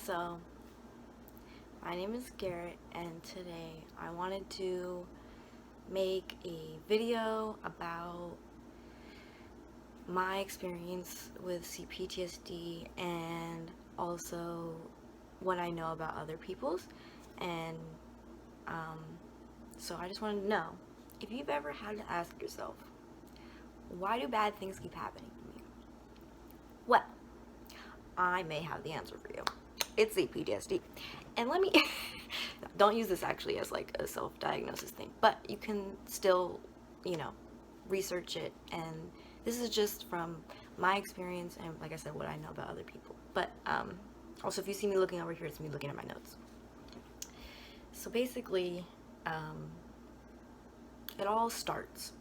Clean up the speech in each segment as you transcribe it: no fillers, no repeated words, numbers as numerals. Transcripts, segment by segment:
So, my name is Garrett, and today I wanted to make a video about my experience with CPTSD and also what I know about other people's. And um, so, I just wanted to know if you've ever had to ask yourself, why do bad things keep happening to me? Well, I may have the answer for you. It's CPTSD. And let me don't use this actually as like a self-diagnosis thing, but you can still, you know, research it. And this is just from my experience and, like I said, what I know about other people. But also, if you see me looking over here, it's me looking at my notes. So basically, um, it all starts.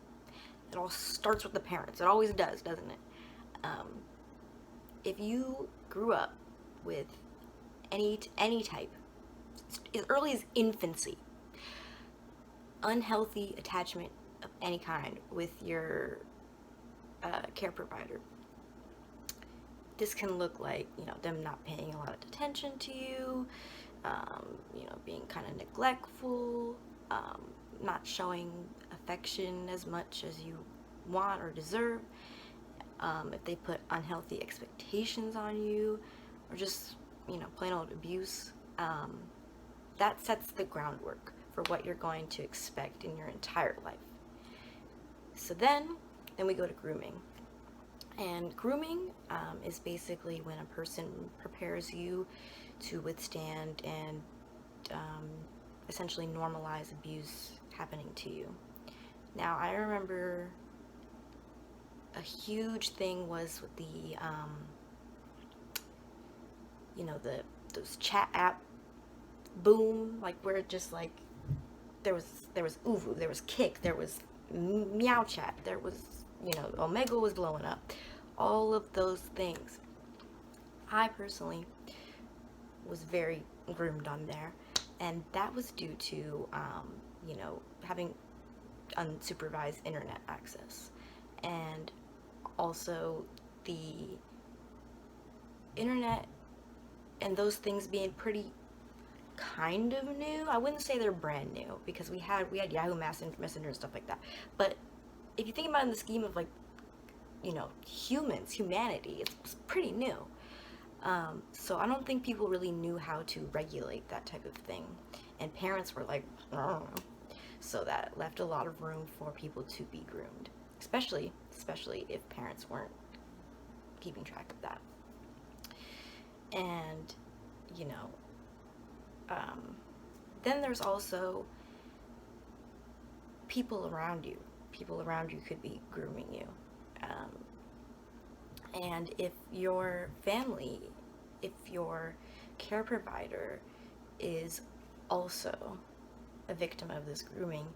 It all starts with the parents. It always does, doesn't it? Um, if you grew up with any type, as early as infancy, unhealthy attachment of any kind with your care provider, this can look like, them not paying a lot of attention to you, being kind of neglectful, not showing affection as much as you want or deserve, if they put unhealthy expectations on you, or just, plain old abuse, that sets the groundwork for what you're going to expect in your entire life. So then we go to grooming. And grooming is basically when a person prepares you to withstand and essentially normalize abuse happening to you. Now, I remember a huge thing was with the, those chat app boom, like where it just like there was Uvu, there was Kick, there was Meow Chat, there was Omega was blowing up, all of those things. I personally was very groomed on there, and that was due to having unsupervised internet access, and also the internet and those things being pretty kind of new. I wouldn't say they're brand new, because we had Yahoo Messenger and stuff like that. But if you think about it in the scheme of, like, humanity, it's pretty new. So I don't think people really knew how to regulate that type of thing, and parents were like, oh. So that left a lot of room for people to be groomed, especially if parents weren't keeping track of that. And then there's also people around you. People around you could be grooming you. And if your family, if your care provider is also a victim of this grooming,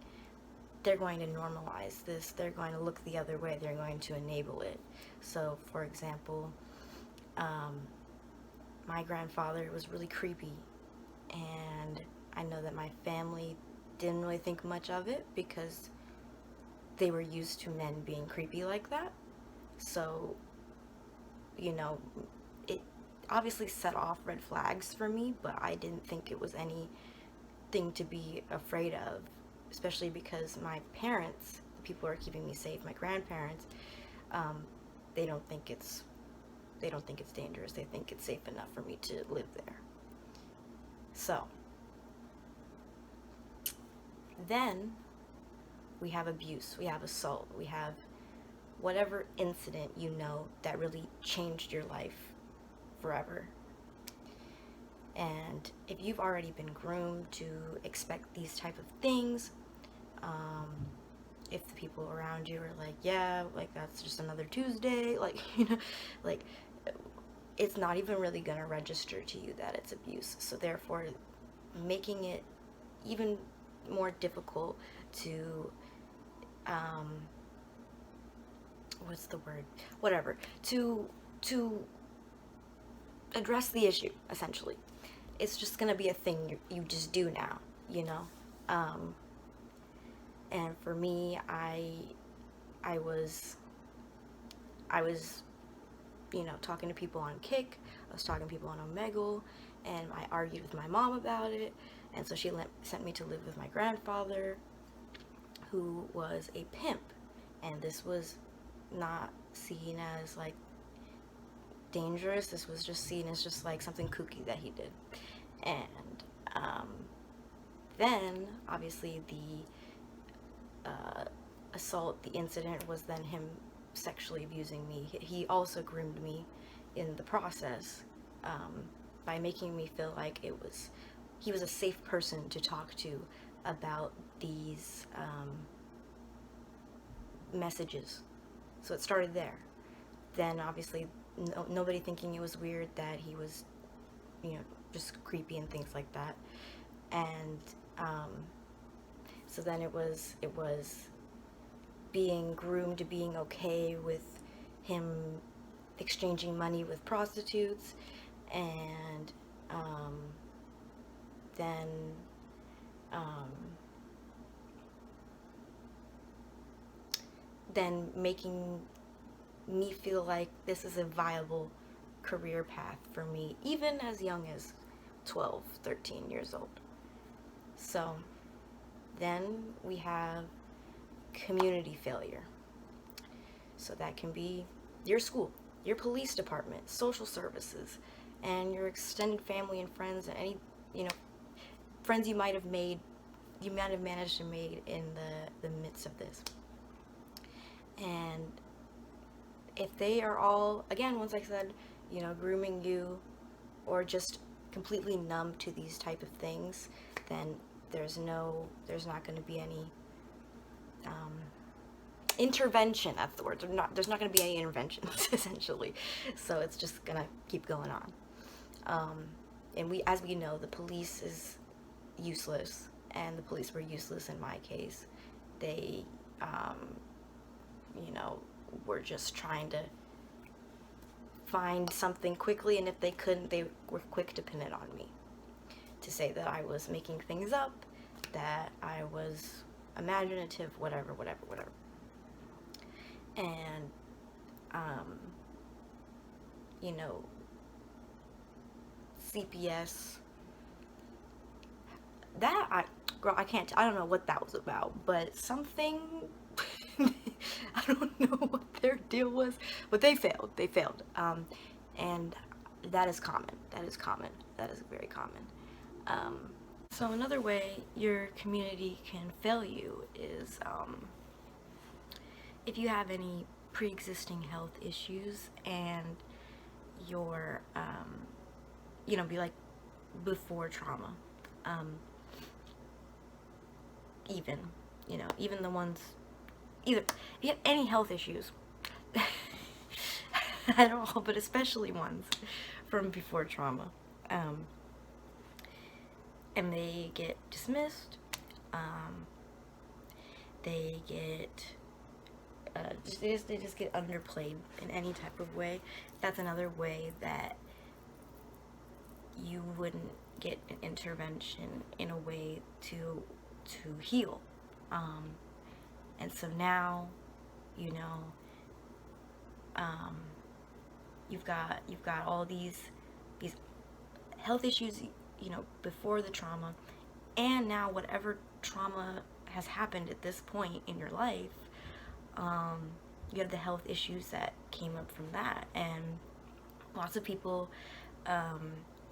they're going to normalize this. They're going to look the other way. They're going to enable it. So, for example, my grandfather was really creepy, and I know that my family didn't really think much of it because they were used to men being creepy like that. So, it obviously set off red flags for me, but I didn't think it was anything to be afraid of, especially because my parents, the people who are keeping me safe, my grandparents, they don't think it's dangerous. They think it's safe enough for me to live there. So then we have abuse, we have assault, we have whatever incident that really changed your life forever. And if you've already been groomed to expect these type of things, if the people around you are like, yeah, like that's just another Tuesday, like, like it's not even really gonna register to you that it's abuse. So therefore, making it even more difficult to what's the word? Whatever. To address the issue, essentially. It's just gonna be a thing you just do now, and for me, I was talking to people on Kick, I was talking to people on Omegle, and I argued with my mom about it, and so she sent me to live with my grandfather, who was a pimp, and this was not seen as like dangerous. This was just seen as just like something kooky that he did. And then obviously the assault, the incident was then him sexually abusing me. He also groomed me in the process, by making me feel like he was a safe person to talk to about these messages. So it started there. Then obviously nobody thinking it was weird that he was, just creepy and things like that. And so then it was being groomed to being okay with him exchanging money with prostitutes, and then making me feel like this is a viable career path for me, even as young as 12, 13 years old. So then we have community failure. So that can be your school, your police department, social services, and your extended family and friends, and any, friends you might have managed to make in the midst of this. And if they are all, again, once I said, grooming you, or just completely numb to these type of things, then there's not going to be any intervention. That's the word. There's not going to be any interventions, essentially. So it's just going to keep going on. And as we know, the police is useless, and the police were useless in my case. They, were just trying to find something quickly, and if they couldn't, they were quick to pin it on me, to say that I was making things up, that I was imaginative, whatever. And CPS, I don't know what that was about, but something I don't know what their deal was, but they failed. And that is common. That is very common. So another way your community can fail you is if you have any pre-existing health issues, and you're, be like before trauma, even the ones, either if you have any health issues at all, but especially ones from before trauma, and they get dismissed, they just get underplayed in any type of way. That's another way that you wouldn't get an intervention in a way to heal. And so now, you've got all these health issues, before the trauma, and now whatever trauma has happened at this point in your life, you have the health issues that came up from that. And lots of people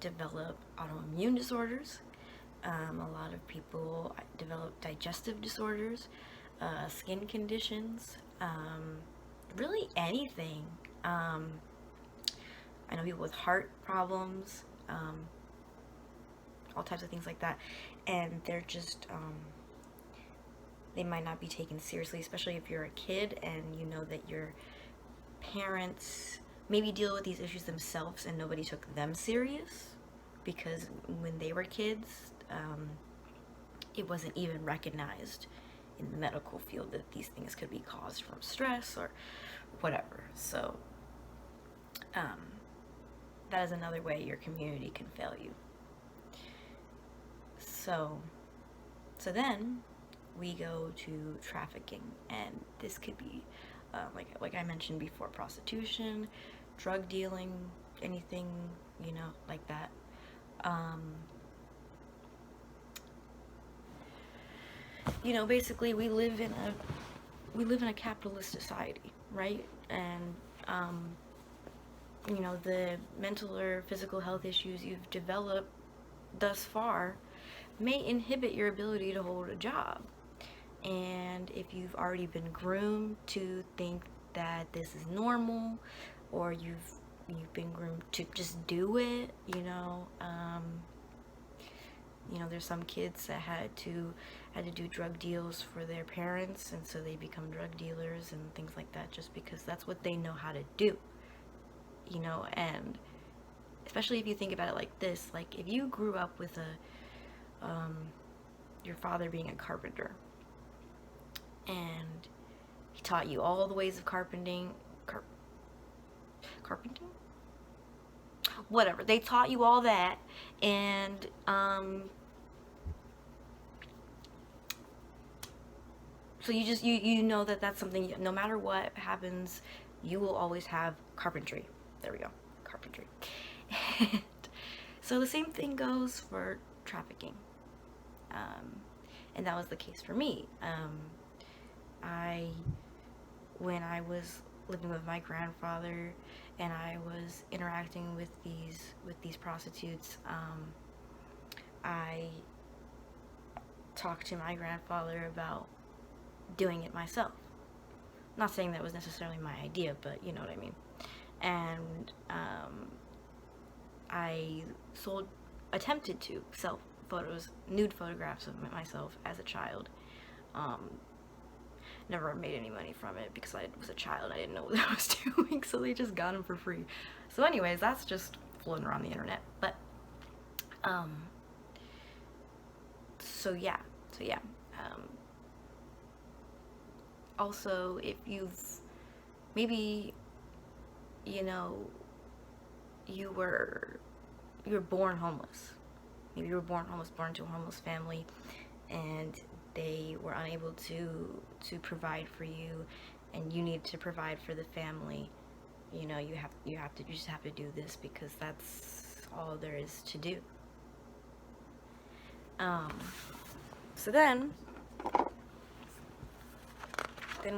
develop autoimmune disorders. A lot of people develop digestive disorders, skin conditions, really anything. I know people with heart problems, all types of things like that, and they're just, they might not be taken seriously, especially if you're a kid and you know that your parents maybe deal with these issues themselves and nobody took them serious, because when they were kids, it wasn't even recognized in the medical field that these things could be caused from stress or whatever. So that is another way your community can fail you. So then we go to trafficking, and this could be like I mentioned before, prostitution, drug dealing, anything like that. You know, basically we live in a capitalist society, right? And you know, the mental or physical health issues you've developed thus far may inhibit your ability to hold a job. And if you've already been groomed to think that this is normal, or you've been groomed to just do it, you know, there's some kids that had to do drug deals for their parents, and so they become drug dealers and things like that, just because that's what they know how to do. You know, and especially if you think about it like this, like if you grew up with your father being a carpenter, and he taught you all the ways of carpenting, carpenting, whatever. They taught you all that, and so you know that that's something. No matter what happens, you will always have carpentry. There we go, carpentry. And so the same thing goes for trafficking, and that was the case for me. When I was living with my grandfather and I was interacting with these prostitutes, I talked to my grandfather about doing it myself. Not saying that was necessarily my idea, but you know what I mean. And I attempted to sell nude photographs of myself as a child. Never made any money from it because I was a child. I didn't know what I was doing, so they just got them for free. So anyways, that's just floating around the internet. But so yeah. Also, if you've maybe, you know, you were born homeless. Maybe you were born into a homeless family, and they were unable to provide for you, and you need to provide for the family. You know, you just have to do this because that's all there is to do. So then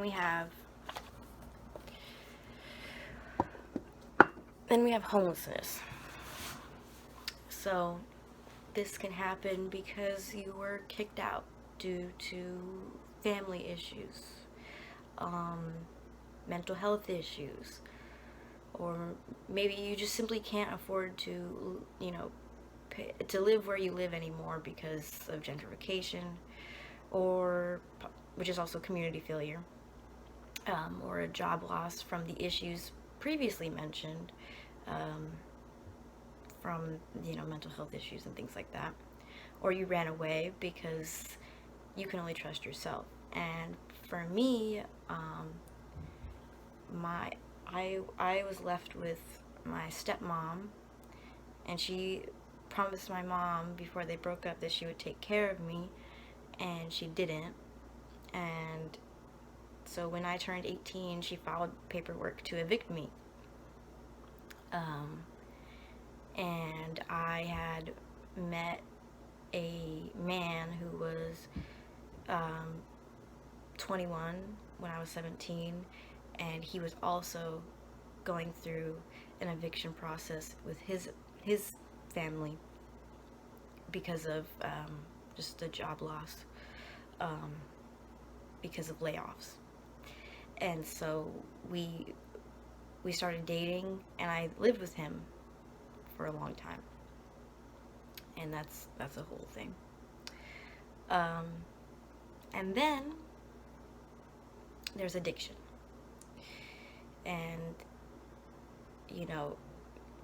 we have homelessness. So this can happen because you were kicked out due to family issues, mental health issues, or maybe you just simply can't afford to, you know, to live where you live anymore because of gentrification, or which is also community failure, or a job loss from the issues previously mentioned, from, you know, mental health issues and things like that, or you ran away because you can only trust yourself. And for me, I was left with my stepmom, and she promised my mom before they broke up that she would take care of me, and she didn't. And so when I turned 18, she filed paperwork to evict me. And I had met a man who was 21 when I was 17, and he was also going through an eviction process with his family because of just the job loss, because of layoffs. And so we started dating, and I lived with him for a long time, and that's a whole thing. And then there's addiction, and you know,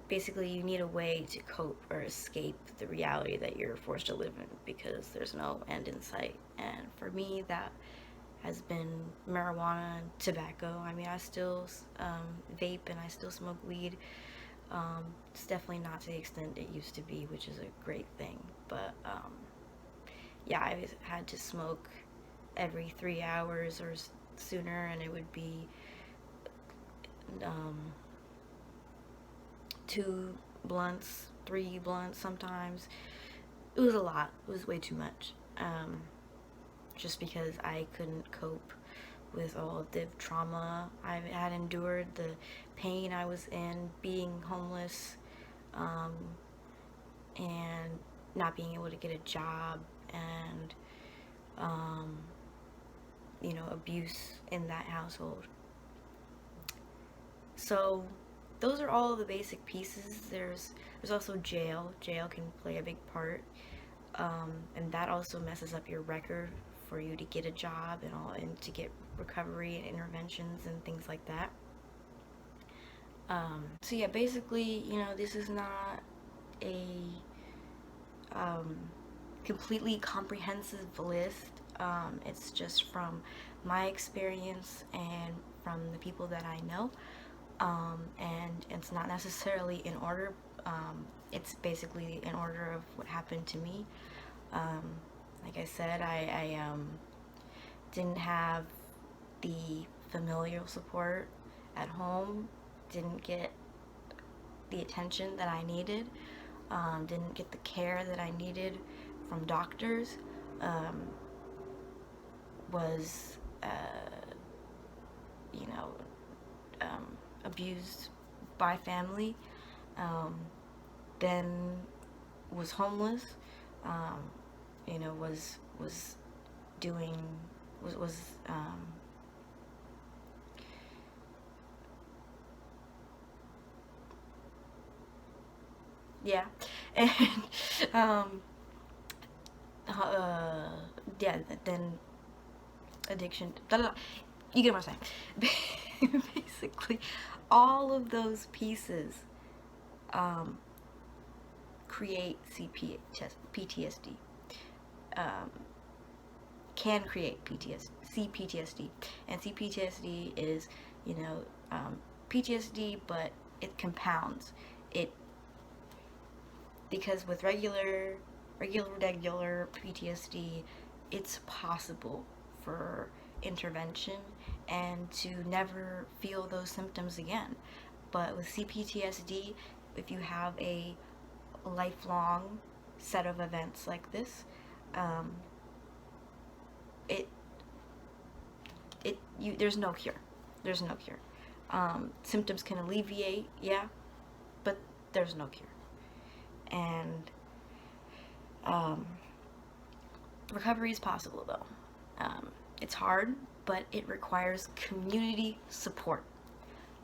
basically you need a way to cope or escape the reality that you're forced to live in because there's no end in sight. And for me, that has been marijuana and tobacco. I mean, I still vape and I still smoke weed. It's definitely not to the extent it used to be, which is a great thing. But yeah, I had to smoke every 3 hours or sooner, and it would be 2 blunts 3 blunts sometimes. It was a lot. It was way too much. Just because I couldn't cope with all of the trauma I had endured, the pain I was in, being homeless, and not being able to get a job, and abuse in that household. So those are all the basic pieces. There's also jail. Jail can play a big part, and that also messes up your record for you to get a job and to get recovery and interventions and things like that. So yeah, basically, this is not a completely comprehensive list. It's just from my experience and from the people that I know, and it's not necessarily in order. It's basically in order of what happened to me. Like I said, I didn't have the familial support at home, didn't get the attention that I needed, didn't get the care that I needed from doctors, was abused by family, then was homeless, was doing was yeah, and yeah, then addiction, blah, blah, blah. You get what I'm saying. Basically, all of those pieces create CPTSD, can create CPTSD, and CPTSD is, PTSD, but it compounds it, because with regular PTSD, it's possible for intervention and to never feel those symptoms again. But with CPTSD, if you have a lifelong set of events like this, there's no cure. There's no cure. Symptoms can alleviate, yeah, but there's no cure. And recovery is possible, though. It's hard, but it requires community support.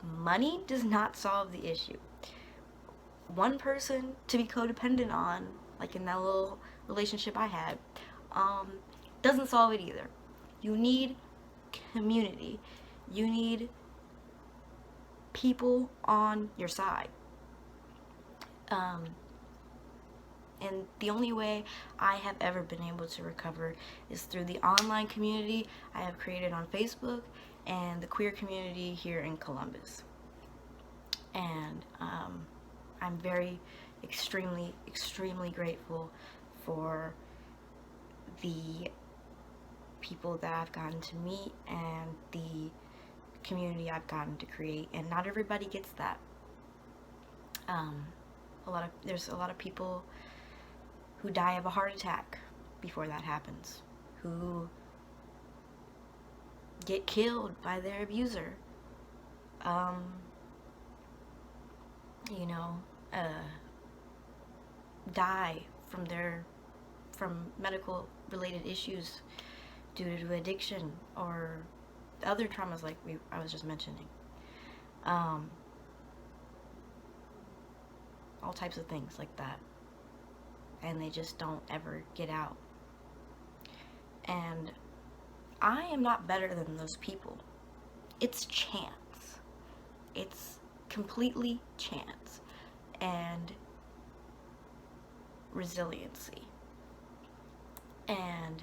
Money does not solve the issue. One person to be codependent on, like in that little relationship I had, doesn't solve it either. You need community. You need people on your side. And the only way I have ever been able to recover is through the online community I have created on Facebook and the queer community here in Columbus. And I'm very, extremely, extremely grateful for the people that I've gotten to meet and the community I've gotten to create. And not everybody gets that. There's a lot of people who die of a heart attack before that happens, who get killed by their abuser, die from medical related issues due to addiction or other traumas like I was just mentioning. All types of things like that. And they just don't ever get out. And I am not better than those people. It's chance. It's completely chance and resiliency. And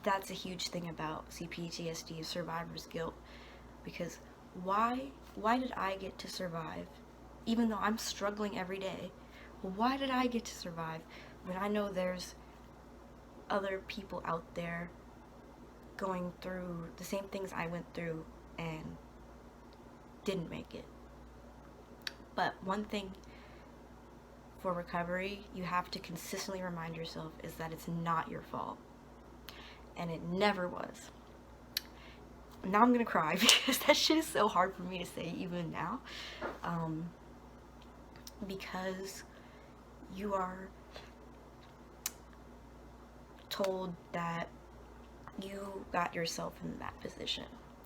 that's a huge thing about CPTSD, survivor's guilt, because why did I get to survive even though I'm struggling every day? Why did I get to survive when I know there's other people out there going through the same things I went through and didn't make it. But one thing for recovery you have to consistently remind yourself is that it's not your fault. And it never was. Now I'm gonna cry because that shit is so hard for me to say even now. Because you are told that you got yourself in that position.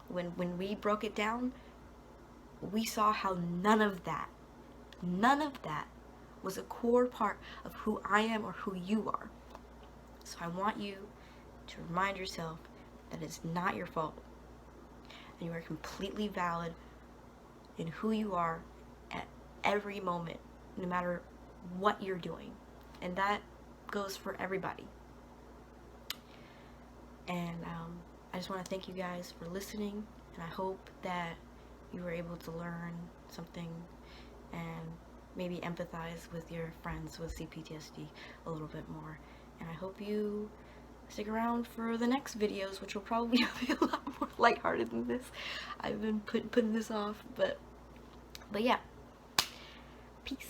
When we broke it down, we saw how none of that was a core part of who I am or who you are. So I want you to remind yourself that it's not your fault. And you are completely valid in who you are at every moment, no matter what you're doing. And that goes for everybody. And I just want to thank you guys for listening, and I hope that you were able to learn something and maybe empathize with your friends with CPTSD a little bit more. And I hope you stick around for the next videos, which will probably be a lot more lighthearted than this. I've been putting this off, but yeah. Peace.